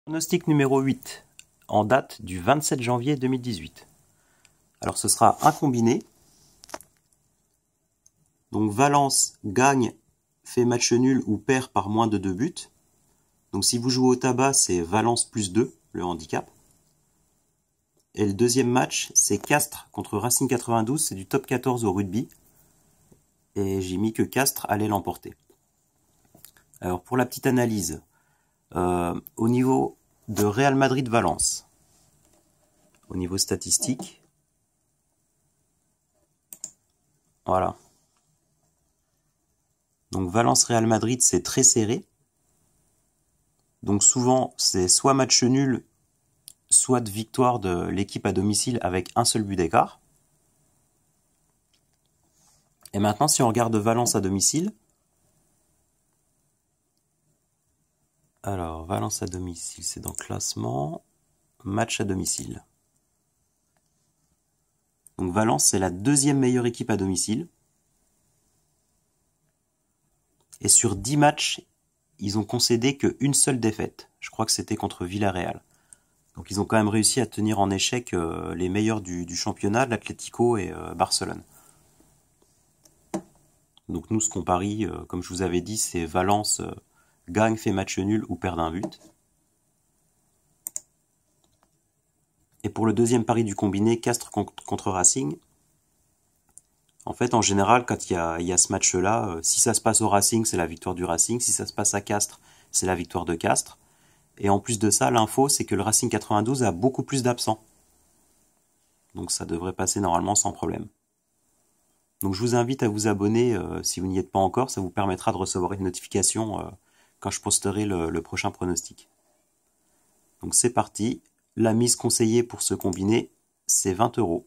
Pronostic numéro 8, en date du 27 janvier 2018. Alors ce sera un combiné. Donc Valence gagne, fait match nul ou perd par moins de 2 buts. Donc si vous jouez au tabac, c'est Valence plus 2, le handicap. Et le deuxième match, c'est Castres contre Racing 92, c'est du top 14 au rugby. Et j'ai mis que Castres allait l'emporter. Alors pour la petite analyse, au niveau de Real Madrid-Valence, au niveau statistique, voilà. Donc Valence-Real Madrid, c'est très serré. Donc souvent, c'est soit match nul, soit de victoire de l'équipe à domicile avec un seul but d'écart. Et maintenant, si on regarde Valence à domicile, alors Valence à domicile, c'est dans classement, match à domicile. Donc Valence, c'est la deuxième meilleure équipe à domicile. Et sur 10 matchs, ils ont concédé qu'une seule défaite. Je crois que c'était contre Villarreal. Donc ils ont quand même réussi à tenir en échec les meilleurs du championnat, l'Atlético et Barcelone. Donc nous, ce qu'on parie, comme je vous avais dit, c'est Valence gagne, fait match nul ou perd un but. Et pour le deuxième pari du combiné, Castres contre Racing, en fait, en général, quand il y a ce match-là, si ça se passe au Racing, c'est la victoire du Racing. Si ça se passe à Castres, c'est la victoire de Castres. Et en plus de ça, l'info, c'est que le Racing 92 a beaucoup plus d'absents. Donc ça devrait passer normalement sans problème. Donc je vous invite à vous abonner si vous n'y êtes pas encore. Ça vous permettra de recevoir une notification quand je posterai le prochain pronostic. Donc c'est parti. La mise conseillée pour ce combiné, c'est 20 €.